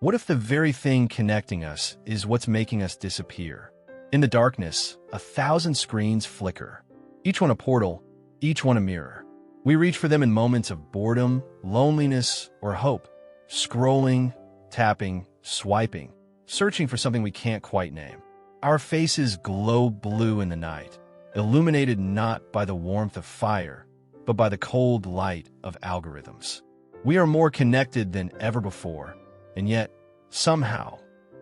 What if the very thing connecting us is what's making us disappear? In the darkness, 1,000 screens flicker, each one a portal, each one a mirror. We reach for them in moments of boredom, loneliness, or hope, scrolling, tapping, swiping, searching for something we can't quite name. Our faces glow blue in the night, illuminated not by the warmth of fire, but by the cold light of algorithms. We are more connected than ever before, and yet, somehow,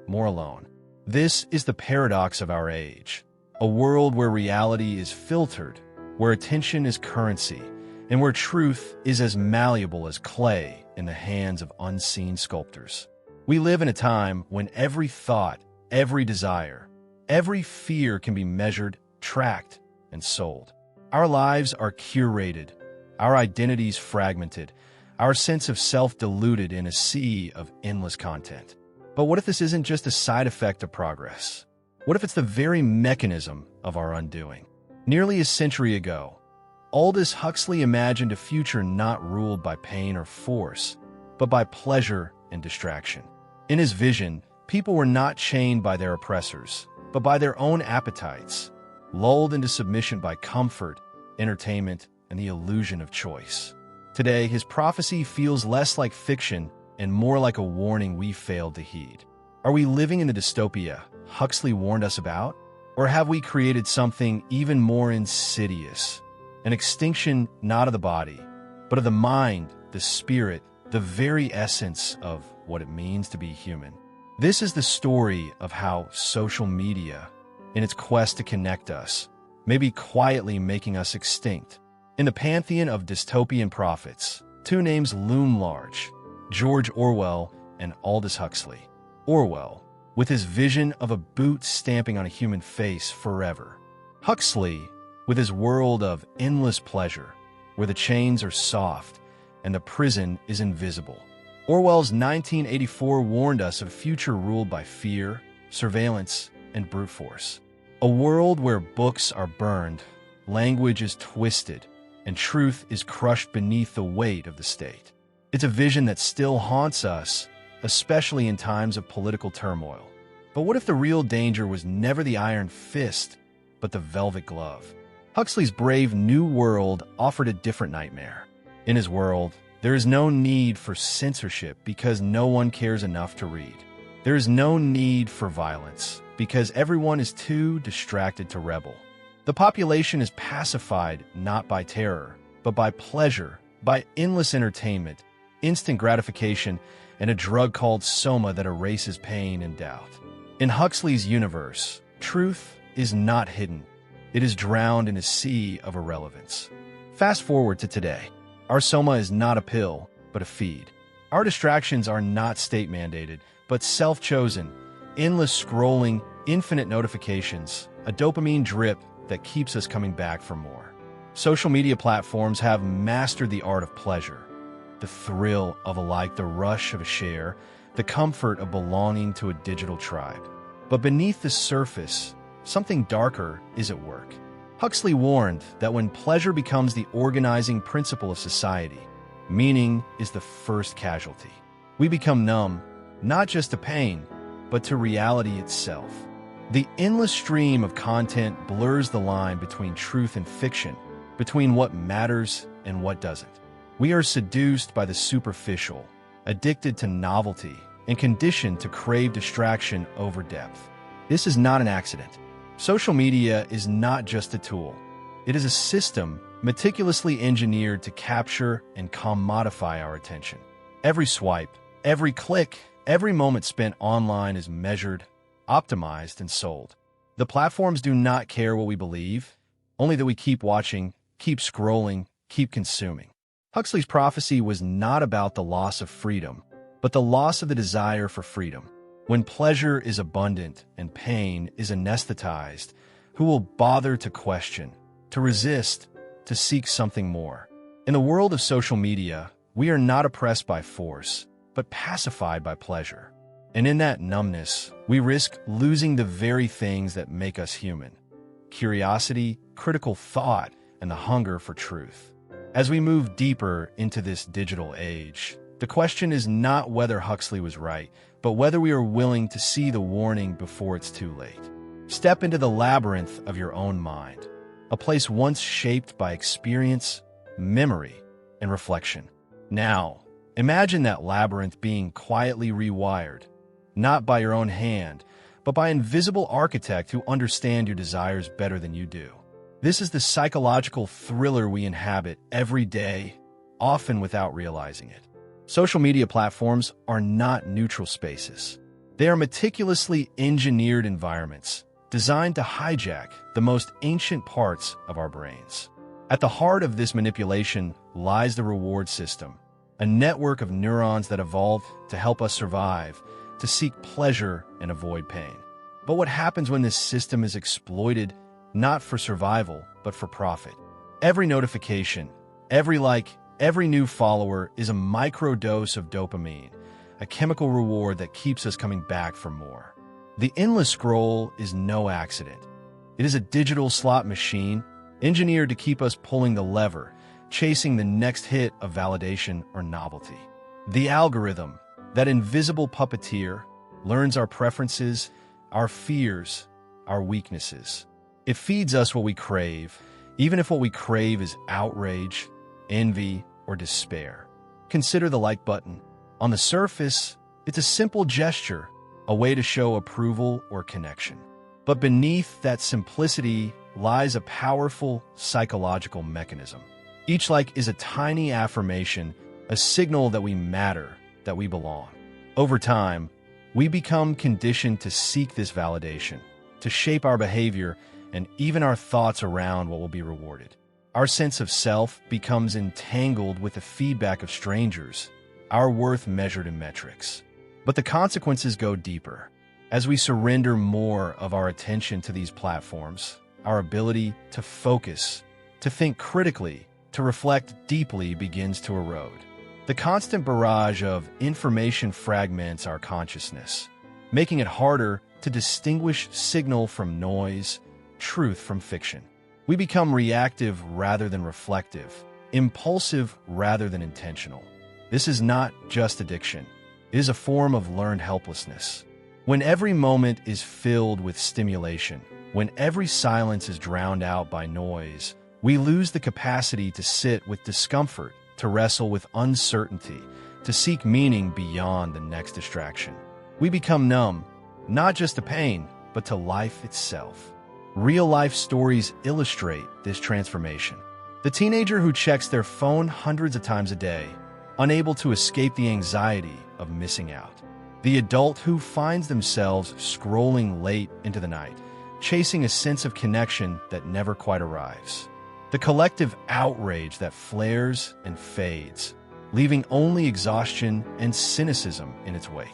more alone. This is the paradox of our age, a world where reality is filtered, where attention is currency, and where truth is as malleable as clay in the hands of unseen sculptors. We live in a time when every thought, every desire, every fear can be measured, tracked, and sold. Our lives are curated, our identities fragmented, our sense of self diluted in a sea of endless content. But what if this isn't just a side effect of progress? What if it's the very mechanism of our undoing? Nearly a century ago, Aldous Huxley imagined a future not ruled by pain or force, but by pleasure and distraction. In his vision, people were not chained by their oppressors, but by their own appetites, lulled into submission by comfort, entertainment, and the illusion of choice. Today, his prophecy feels less like fiction and more like a warning we failed to heed. Are we living in the dystopia Huxley warned us about? Or have we created something even more insidious? An extinction not of the body, but of the mind, the spirit, the very essence of what it means to be human. This is the story of how social media, in its quest to connect us, may be quietly making us extinct. In the pantheon of dystopian prophets, two names loom large: George Orwell and Aldous Huxley. Orwell, with his vision of a boot stamping on a human face forever. Huxley, with his world of endless pleasure, where the chains are soft and the prison is invisible. Orwell's 1984 warned us of a future ruled by fear, surveillance, and brute force. A world where books are burned, language is twisted, and truth is crushed beneath the weight of the state. It's a vision that still haunts us, especially in times of political turmoil. But what if the real danger was never the iron fist, but the velvet glove? Huxley's brave new world offered a different nightmare. In his world, there is no need for censorship because no one cares enough to read. There is no need for violence because everyone is too distracted to rebel. The population is pacified not by terror, but by pleasure, by endless entertainment, instant gratification, and a drug called soma that erases pain and doubt. In Huxley's universe, truth is not hidden. It is drowned in a sea of irrelevance. Fast forward to today. Our soma is not a pill, but a feed. Our distractions are not state-mandated, but self-chosen. Endless scrolling, infinite notifications, a dopamine drip that keeps us coming back for more. Social media platforms have mastered the art of pleasure. The thrill of a like, the rush of a share, the comfort of belonging to a digital tribe. But beneath the surface, something darker is at work. Huxley warned that when pleasure becomes the organizing principle of society, meaning is the first casualty. We become numb, not just to pain, but to reality itself. The endless stream of content blurs the line between truth and fiction, between what matters and what doesn't. We are seduced by the superficial, addicted to novelty, and conditioned to crave distraction over depth. This is not an accident. Social media is not just a tool. It is a system meticulously engineered to capture and commodify our attention. Every swipe, every click, every moment spent online is measured, optimized, and sold. The platforms do not care what we believe, only that we keep watching, keep scrolling, keep consuming. Huxley's prophecy was not about the loss of freedom, but the loss of the desire for freedom. When pleasure is abundant and pain is anesthetized, who will bother to question, to resist, to seek something more? In the world of social media, we are not oppressed by force, but pacified by pleasure. And in that numbness, we risk losing the very things that make us human: curiosity, critical thought, and the hunger for truth. As we move deeper into this digital age, The question is not whether Huxley was right, but whether we are willing to see the warning before it's too late. Step into the labyrinth of your own mind, a place once shaped by experience, memory, and reflection. Now, imagine that labyrinth being quietly rewired, not by your own hand, but by an invisible architect who understands your desires better than you do. This is the psychological thriller we inhabit every day, often without realizing it. Social media platforms are not neutral spaces. They are meticulously engineered environments designed to hijack the most ancient parts of our brains. At the heart of this manipulation lies the reward system, a network of neurons that evolved to help us survive, to seek pleasure and avoid pain. But what happens when this system is exploited, not for survival, but for profit? Every notification, every like, every new follower is a microdose of dopamine, a chemical reward that keeps us coming back for more. The endless scroll is no accident. It is a digital slot machine engineered to keep us pulling the lever, chasing the next hit of validation or novelty. The algorithm, that invisible puppeteer, learns our preferences, our fears, our weaknesses. It feeds us what we crave, even if what we crave is outrage, envy, or despair. Consider the like button. On the surface, it's a simple gesture, a way to show approval or connection. But beneath that simplicity lies a powerful psychological mechanism. Each like is a tiny affirmation, a signal that we matter, that we belong. Over time, we become conditioned to seek this validation, to shape our behavior and even our thoughts around what will be rewarded. Our sense of self becomes entangled with the feedback of strangers, our worth measured in metrics. But the consequences go deeper. As we surrender more of our attention to these platforms, our ability to focus, to think critically, to reflect deeply begins to erode. The constant barrage of information fragments our consciousness, making it harder to distinguish signal from noise, truth from fiction. We become reactive rather than reflective, impulsive rather than intentional. This is not just addiction. It is a form of learned helplessness. When every moment is filled with stimulation, when every silence is drowned out by noise, we lose the capacity to sit with discomfort, to wrestle with uncertainty, to seek meaning beyond the next distraction. We become numb, not just to pain, but to life itself. Real-life stories illustrate this transformation. The teenager who checks their phone hundreds of times a day, unable to escape the anxiety of missing out. The adult who finds themselves scrolling late into the night, chasing a sense of connection that never quite arrives. The collective outrage that flares and fades, leaving only exhaustion and cynicism in its wake.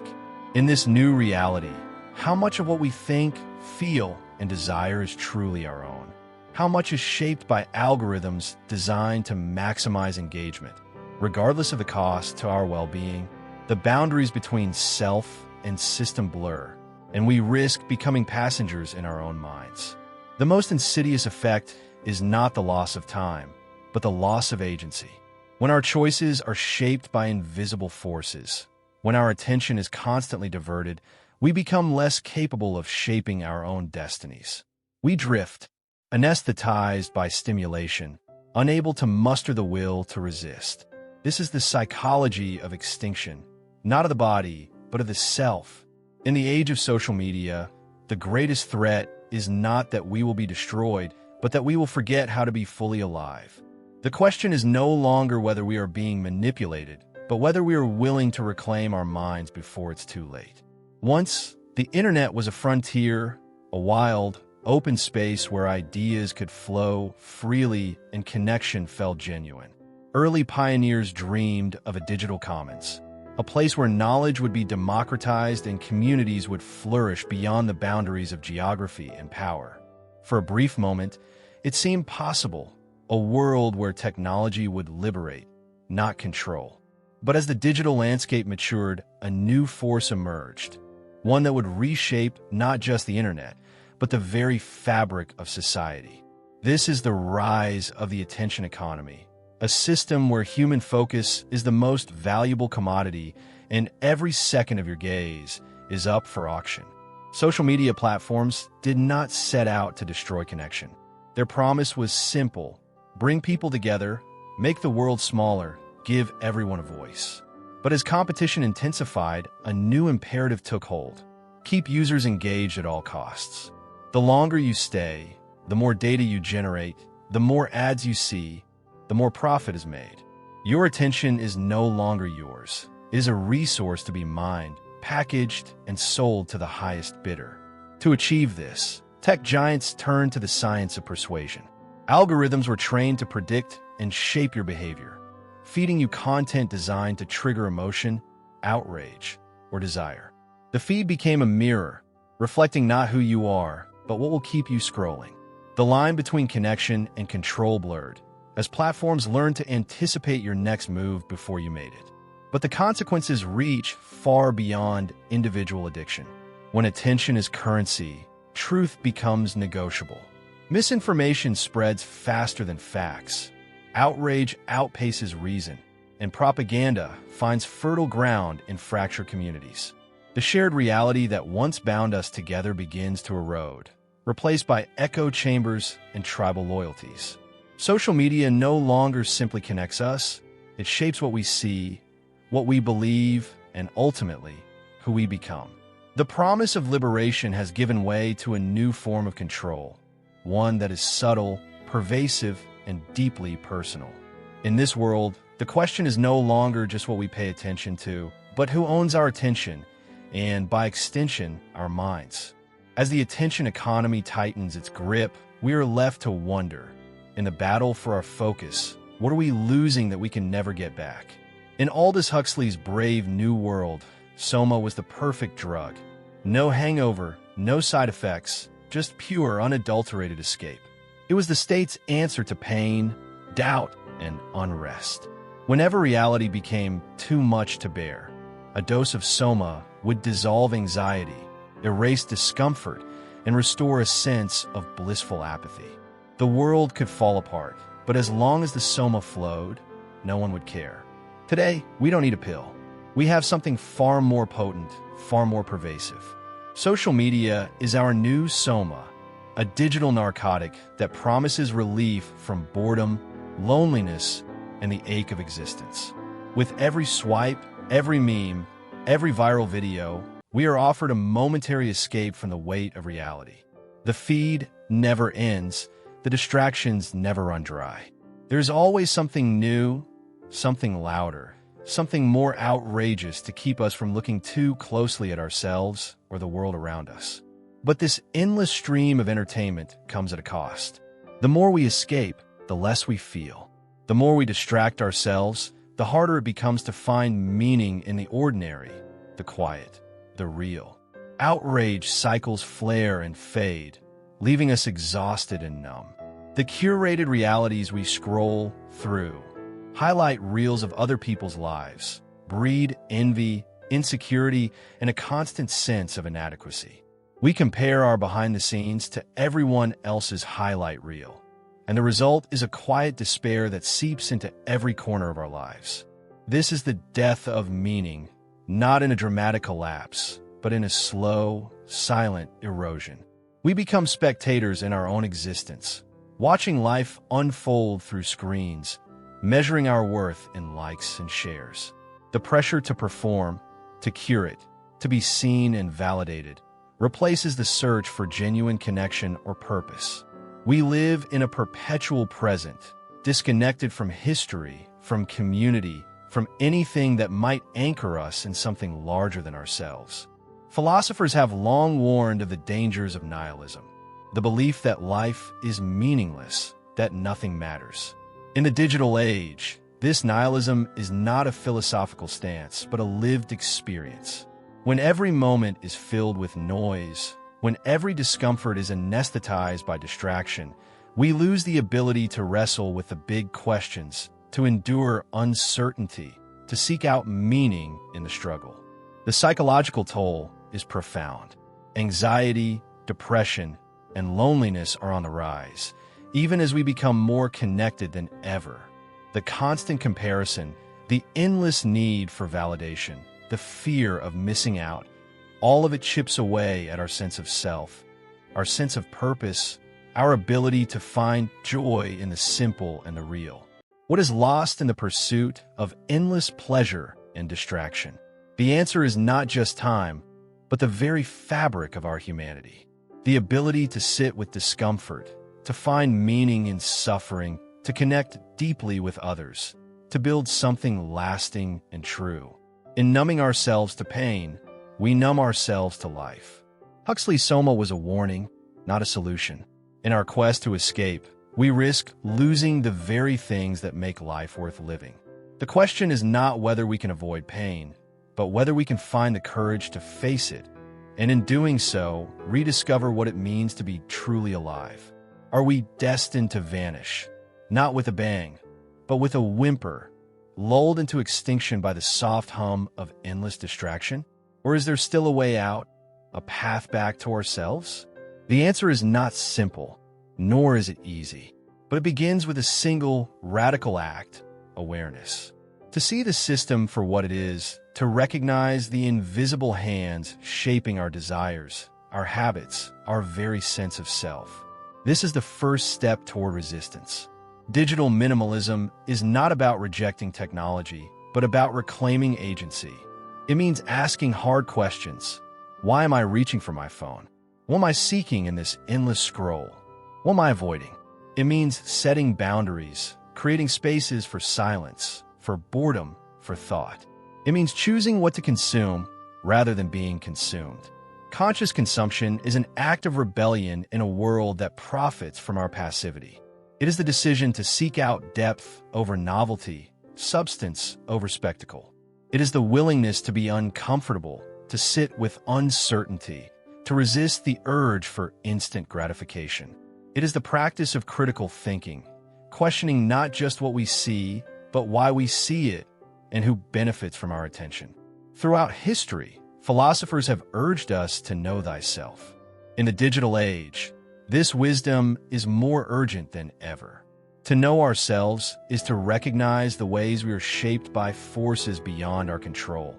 In this new reality, how much of what we think, feel, and desire is truly our own? How much is shaped by algorithms designed to maximize engagement, regardless of the cost to our well-being? The boundaries between self and system blur, and we risk becoming passengers in our own minds. The most insidious effect is not the loss of time, but the loss of agency. When our choices are shaped by invisible forces, when our attention is constantly diverted, we become less capable of shaping our own destinies. We drift, anesthetized by stimulation, unable to muster the will to resist. This is the psychology of extinction, not of the body, but of the self. In the age of social media, the greatest threat is not that we will be destroyed, but that we will forget how to be fully alive. The question is no longer whether we are being manipulated, but whether we are willing to reclaim our minds before it's too late. Once, the internet was a frontier, a wild, open space where ideas could flow freely and connection felt genuine. Early pioneers dreamed of a digital commons, a place where knowledge would be democratized and communities would flourish beyond the boundaries of geography and power. For a brief moment, it seemed possible, a world where technology would liberate, not control. But as the digital landscape matured, a new force emerged, one that would reshape not just the internet, but the very fabric of society. This is the rise of the attention economy, a system where human focus is the most valuable commodity and every second of your gaze is up for auction. Social media platforms did not set out to destroy connection. Their promise was simple: bring people together, make the world smaller, give everyone a voice. But as competition intensified, a new imperative took hold: keep users engaged at all costs. The longer you stay, the more data you generate, the more ads you see, the more profit is made. Your attention is no longer yours. It is a resource to be mined, packaged, and sold to the highest bidder. To achieve this, tech giants turned to the science of persuasion. Algorithms were trained to predict and shape your behavior, feeding you content designed to trigger emotion, outrage, or desire. The feed became a mirror, reflecting not who you are, but what will keep you scrolling. The line between connection and control blurred, as platforms learned to anticipate your next move before you made it. But the consequences reach far beyond individual addiction. When attention is currency, truth becomes negotiable. Misinformation spreads faster than facts. Outrage outpaces reason, and propaganda finds fertile ground in fractured communities. The shared reality that once bound us together begins to erode, replaced by echo chambers and tribal loyalties. Social media no longer simply connects us. It shapes what we see, what we believe, and ultimately, who we become. The promise of liberation has given way to a new form of control, one that is subtle, pervasive, and deeply personal. In this world, the question is no longer just what we pay attention to, but who owns our attention, and by extension, our minds. As the attention economy tightens its grip, we are left to wonder, in the battle for our focus, what are we losing that we can never get back? In Aldous Huxley's Brave New World, soma was the perfect drug. No hangover, no side effects, just pure, unadulterated escape. It was the state's answer to pain, doubt, and unrest. Whenever reality became too much to bear, a dose of soma would dissolve anxiety, erase discomfort, and restore a sense of blissful apathy. The world could fall apart, but as long as the soma flowed, no one would care. Today, we don't need a pill. We have something far more potent, far more pervasive. Social media is our new soma, a digital narcotic that promises relief from boredom, loneliness, and the ache of existence. With every swipe, every meme, every viral video, we are offered a momentary escape from the weight of reality. The feed never ends, the distractions never run dry. There's always something new, something louder, something more outrageous to keep us from looking too closely at ourselves or the world around us. But this endless stream of entertainment comes at a cost. The more we escape, the less we feel. The more we distract ourselves, the harder it becomes to find meaning in the ordinary, the quiet, the real. Outrage cycles flare and fade, leaving us exhausted and numb. The curated realities we scroll through highlight reels of other people's lives, breed envy, insecurity, and a constant sense of inadequacy. We compare our behind the scenes to everyone else's highlight reel, and the result is a quiet despair that seeps into every corner of our lives. This is the death of meaning, not in a dramatic collapse, but in a slow, silent erosion. We become spectators in our own existence, watching life unfold through screens, measuring our worth in likes and shares. The pressure to perform, to curate, to be seen and validated, replaces the search for genuine connection or purpose. We live in a perpetual present, disconnected from history, from community, from anything that might anchor us in something larger than ourselves. Philosophers have long warned of the dangers of nihilism, the belief that life is meaningless, that nothing matters. In the digital age, this nihilism is not a philosophical stance, but a lived experience. When every moment is filled with noise, when every discomfort is anesthetized by distraction, we lose the ability to wrestle with the big questions, to endure uncertainty, to seek out meaning in the struggle. The psychological toll is profound. Anxiety, depression, and loneliness are on the rise, even as we become more connected than ever. The constant comparison, the endless need for validation, the fear of missing out, all of it chips away at our sense of self, our sense of purpose, our ability to find joy in the simple and the real. What is lost in the pursuit of endless pleasure and distraction? The answer is not just time, but the very fabric of our humanity. The ability to sit with discomfort, to find meaning in suffering, to connect deeply with others, to build something lasting and true. In numbing ourselves to pain, we numb ourselves to life. Huxley's soma was a warning, not a solution. In our quest to escape, we risk losing the very things that make life worth living. The question is not whether we can avoid pain, but whether we can find the courage to face it, and in doing so, rediscover what it means to be truly alive. Are we destined to vanish, not with a bang, but with a whimper, lulled into extinction by the soft hum of endless distraction? Or is there still a way out, a path back to ourselves? The answer is not simple, nor is it easy, but it begins with a single, radical act: awareness. To see the system for what it is, to recognize the invisible hands shaping our desires, our habits, our very sense of self. This is the first step toward resistance. Digital minimalism is not about rejecting technology, but about reclaiming agency. It means asking hard questions. Why am I reaching for my phone? What am I seeking in this endless scroll? What am I avoiding? It means setting boundaries, creating spaces for silence, for boredom, for thought. It means choosing what to consume rather than being consumed. Conscious consumption is an act of rebellion in a world that profits from our passivity. It is the decision to seek out depth over novelty, substance over spectacle. It is the willingness to be uncomfortable, to sit with uncertainty, to resist the urge for instant gratification. It is the practice of critical thinking, questioning not just what we see, but why we see it and who benefits from our attention. Throughout history, philosophers have urged us to know thyself. In the digital age, this wisdom is more urgent than ever. To know ourselves is to recognize the ways we are shaped by forces beyond our control,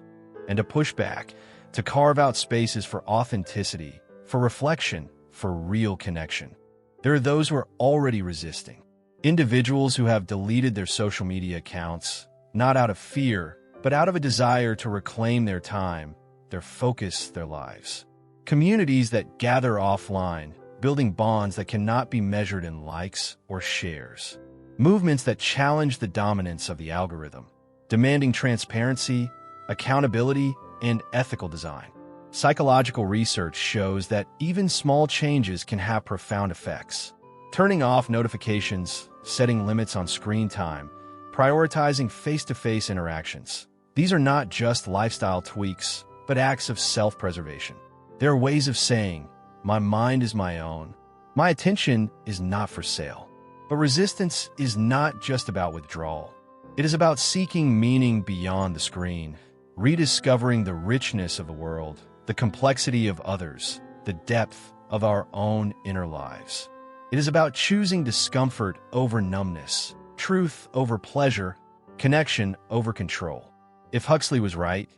and to push back, to carve out spaces for authenticity, for reflection, for real connection. There are those who are already resisting. Individuals who have deleted their social media accounts, not out of fear, but out of a desire to reclaim their time, their focus, their lives. Communities that gather offline, building bonds that cannot be measured in likes or shares. Movements that challenge the dominance of the algorithm, demanding transparency, accountability, and ethical design. Psychological research shows that even small changes can have profound effects. Turning off notifications, setting limits on screen time, prioritizing face-to-face interactions. These are not just lifestyle tweaks, but acts of self-preservation. They are ways of saying, my mind is my own. My attention is not for sale. But resistance is not just about withdrawal. It is about seeking meaning beyond the screen, rediscovering the richness of the world, the complexity of others, the depth of our own inner lives. It is about choosing discomfort over numbness, truth over pleasure, connection over control. If Huxley was right,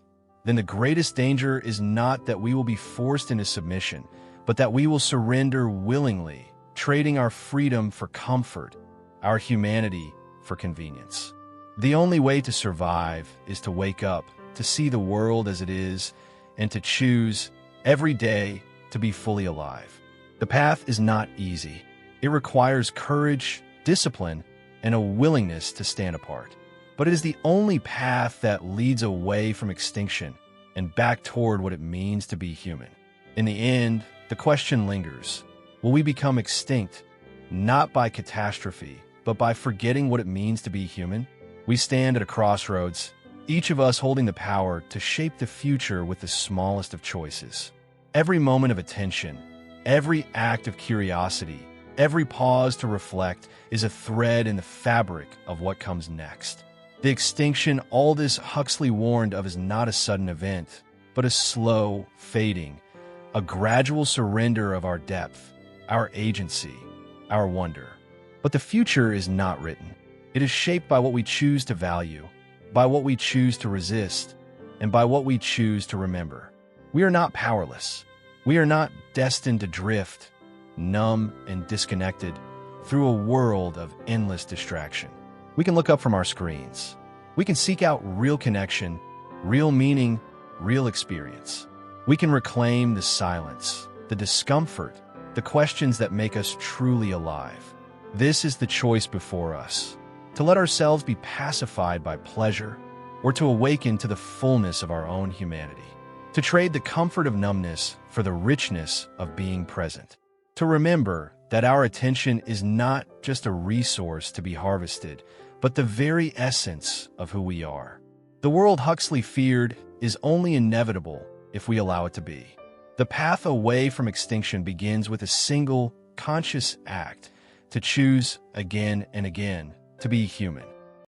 then the greatest danger is not that we will be forced into submission, but that we will surrender willingly, trading our freedom for comfort, our humanity for convenience. The only way to survive is to wake up, to see the world as it is, and to choose every day to be fully alive. The path is not easy. It requires courage, discipline, and a willingness to stand apart. But it is the only path that leads away from extinction and back toward what it means to be human. In the end, the question lingers. Will we become extinct, not by catastrophe, but by forgetting what it means to be human? We stand at a crossroads, each of us holding the power to shape the future with the smallest of choices. Every moment of attention, every act of curiosity, every pause to reflect is a thread in the fabric of what comes next. The extinction Aldous Huxley warned of is not a sudden event, but a slow fading, a gradual surrender of our depth, our agency, our wonder. But the future is not written. It is shaped by what we choose to value, by what we choose to resist, and by what we choose to remember. We are not powerless. We are not destined to drift, numb and disconnected, through a world of endless distraction. We can look up from our screens. We can seek out real connection, real meaning, real experience. We can reclaim the silence, the discomfort, the questions that make us truly alive. This is the choice before us: to let ourselves be pacified by pleasure, or to awaken to the fullness of our own humanity. To trade the comfort of numbness for the richness of being present. To remember that our attention is not just a resource to be harvested, but the very essence of who we are. The world Huxley feared is only inevitable if we allow it to be. The path away from extinction begins with a single, conscious act: to choose again and again to be human.